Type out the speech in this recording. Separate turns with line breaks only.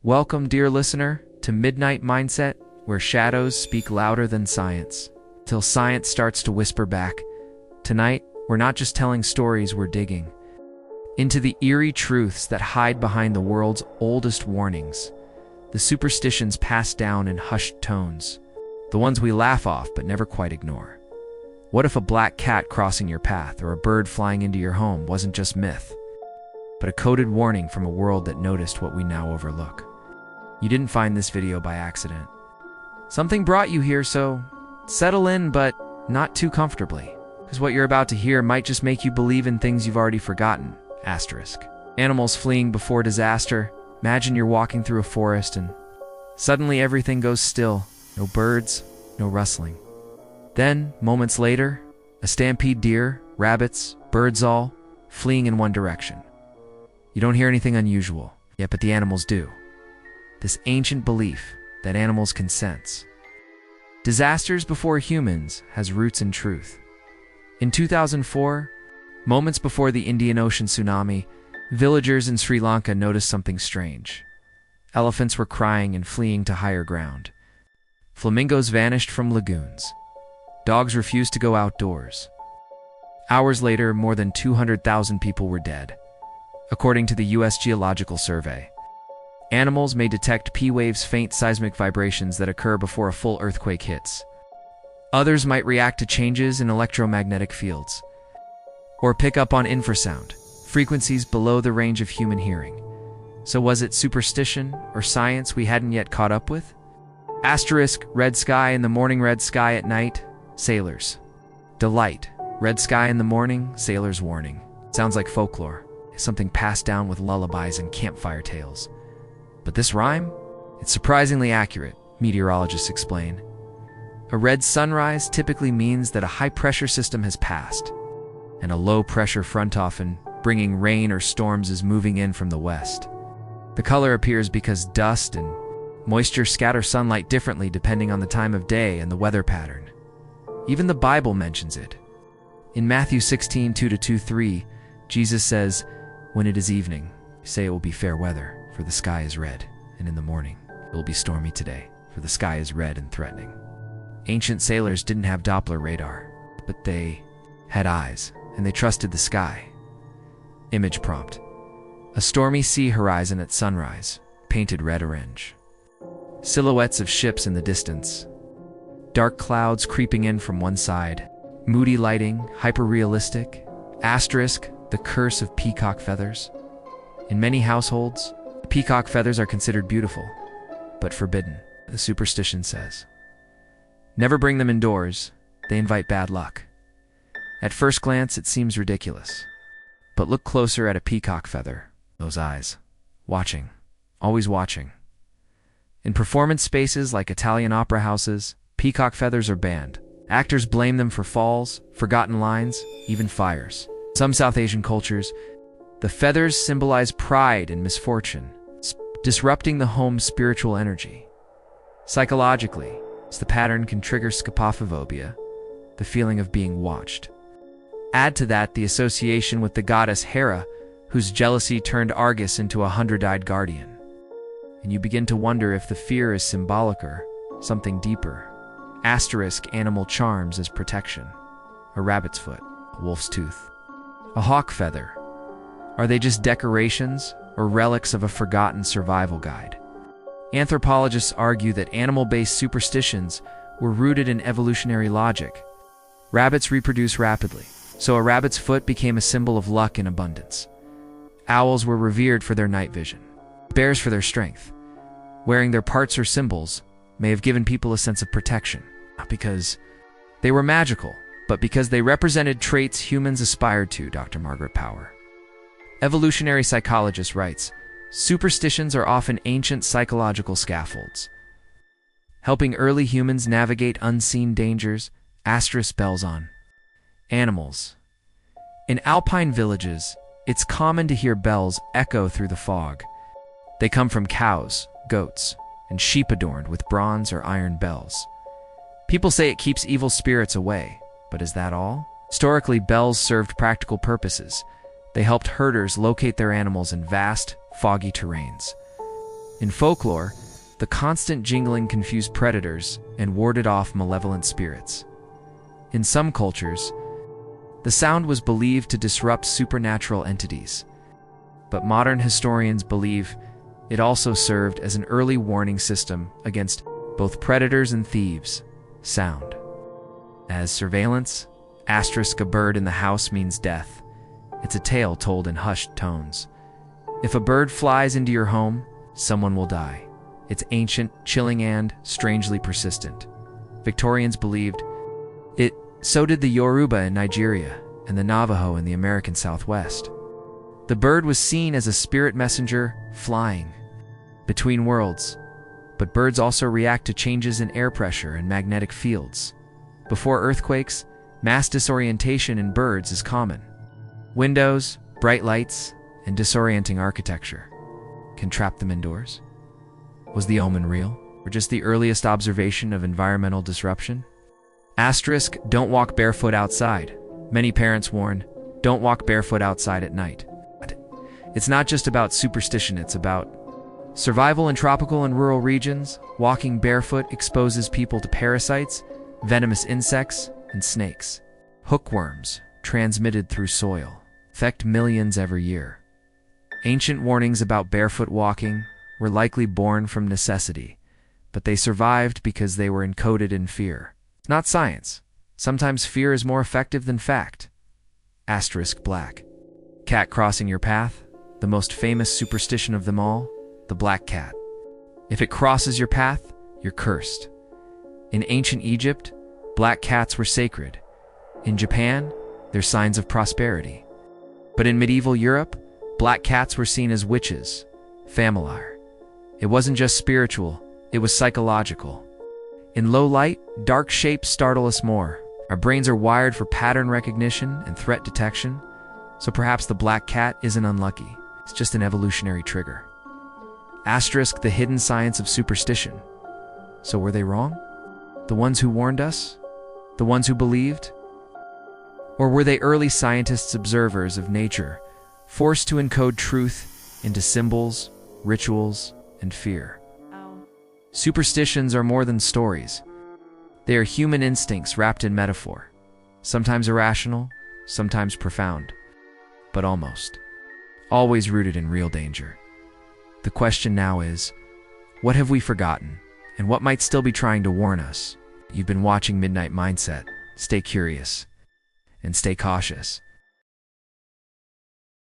Welcome, dear listener, to Midnight Mindset, where shadows speak louder than science, till science starts to whisper back. Tonight, we're not just telling stories, we're digging into the eerie truths that hide behind the world's oldest warnings, the superstitions passed down in hushed tones, the ones we laugh off but never quite ignore. What if a black cat crossing your path or a bird flying into your home wasn't just myth, but a coded warning from a world that noticed what we now overlook? You didn't find this video by accident. Something brought you here, so settle in, but not too comfortably, because what you're about to hear might just make you believe in things you've already forgotten. Asterisk. Animals fleeing before disaster. Imagine you're walking through a forest and suddenly everything goes still. No birds, no rustling. Then, moments later, a stampede deer, rabbits, birds all fleeing in one direction. You don't hear anything unusual, yet but the animals do. This ancient belief that animals can sense disasters before humans has roots in truth. In 2004, moments before the Indian Ocean tsunami, villagers in Sri Lanka noticed something strange. Elephants were crying and fleeing to higher ground. Flamingos vanished from lagoons. Dogs refused to go outdoors. Hours later, more than 200,000 people were dead. According to the U.S. Geological Survey, animals may detect P-waves, faint seismic vibrations that occur before a full earthquake hits. Others might react to changes in electromagnetic fields, or pick up on infrasound, frequencies below the range of human hearing. So was it superstition or science we hadn't yet caught up with? Asterisk, red sky in the morning, red sky at night, sailors. Delight, red sky in the morning, sailors warning. Sounds like folklore, something passed down with lullabies and campfire tales. But this rhyme? It's surprisingly accurate, meteorologists explain. A red sunrise typically means that a high-pressure system has passed, and a low-pressure front, often bringing rain or storms, is moving in from the west. The color appears because dust and moisture scatter sunlight differently depending on the time of day and the weather pattern. Even the Bible mentions it. In Matthew 16, 2-3, Jesus says, "When it is evening, say it will be fair weather, for the sky is red, and in the morning it will be stormy today, for the sky is red and threatening." Ancient sailors didn't have Doppler radar, but they had eyes, and they trusted the sky. Image prompt. A stormy sea horizon at sunrise, painted red-orange. Silhouettes of ships in the distance. Dark clouds creeping in from one side. Moody lighting, hyper-realistic. Asterisk, the curse of peacock feathers. In many households, peacock feathers are considered beautiful, but forbidden, the superstition says. Never bring them indoors, they invite bad luck. At first glance, it seems ridiculous. But look closer at a peacock feather. Those eyes. Watching. Always watching. In performance spaces like Italian opera houses, peacock feathers are banned. Actors blame them for falls, forgotten lines, even fires. Some South Asian cultures, the feathers symbolize pride and misfortune, disrupting the home's spiritual energy. Psychologically, the pattern can trigger scopophobia, the feeling of being watched. Add to that the association with the goddess Hera, whose jealousy turned Argus into a 100-eyed guardian. And you begin to wonder if the fear is symbolic or something deeper. Asterisk, animal charms as protection. A rabbit's foot, a wolf's tooth, a hawk feather. Are they just decorations or relics of a forgotten survival guide? Anthropologists argue that animal-based superstitions were rooted in evolutionary logic. Rabbits reproduce rapidly, so a rabbit's foot became a symbol of luck and abundance. Owls were revered for their night vision, bears for their strength. Wearing their parts or symbols may have given people a sense of protection, not because they were magical, but because they represented traits humans aspired to, Dr. Margaret Power. Evolutionary psychologist writes, superstitions are often ancient psychological scaffolds, helping early humans navigate unseen dangers. Asterisk, bells on animals. In alpine villages, it's common to hear bells echo through the fog. They come from cows, goats, and sheep adorned with bronze or iron bells. People say it keeps evil spirits away, but is that all? Historically, bells served practical purposes. They helped herders locate their animals in vast, foggy terrains. In folklore, the constant jingling confused predators and warded off malevolent spirits. In some cultures, the sound was believed to disrupt supernatural entities, but modern historians believe it also served as an early warning system against both predators and thieves. Sound. As surveillance, a bird in the house means death. It's a tale told in hushed tones. If a bird flies into your home, someone will die. It's ancient, chilling, and strangely persistent. Victorians believed it, so did the Yoruba in Nigeria and the Navajo in the American Southwest. The bird was seen as a spirit messenger flying between worlds, but birds also react to changes in air pressure and magnetic fields. Before earthquakes, mass disorientation in birds is common. Windows, bright lights, and disorienting architecture can trap them indoors. Was the omen real, or just the earliest observation of environmental disruption? Asterisk, don't walk barefoot outside. Many parents warn, don't walk barefoot outside at night. It's not just about superstition, it's about survival in tropical and rural regions. Walking barefoot exposes people to parasites, venomous insects, and snakes. Hookworms, transmitted through soil, affect millions every year. Ancient warnings about barefoot walking were likely born from necessity, but they survived because they were encoded in fear. Not science. Sometimes fear is more effective than fact. Asterisk black. Cat crossing your path, the most famous superstition of them all, the black cat. If it crosses your path, you're cursed. In ancient Egypt, black cats were sacred. In Japan, they're signs of prosperity. But in medieval Europe, black cats were seen as witches, familiar. It wasn't just spiritual, it was psychological. In low light, dark shapes startle us more. Our brains are wired for pattern recognition and threat detection, so perhaps the black cat isn't unlucky. It's just an evolutionary trigger. Asterisk the hidden science of superstition. So were they wrong? The ones who warned us? The ones who believed? Or were they early scientists, observers of nature, forced to encode truth into symbols, rituals, and fear? Superstitions are more than stories. They are human instincts wrapped in metaphor, sometimes irrational, sometimes profound, but always rooted in real danger. The question now is, what have we forgotten, and what might still be trying to warn us? You've been watching Midnight Mindset. Stay curious, and stay cautious.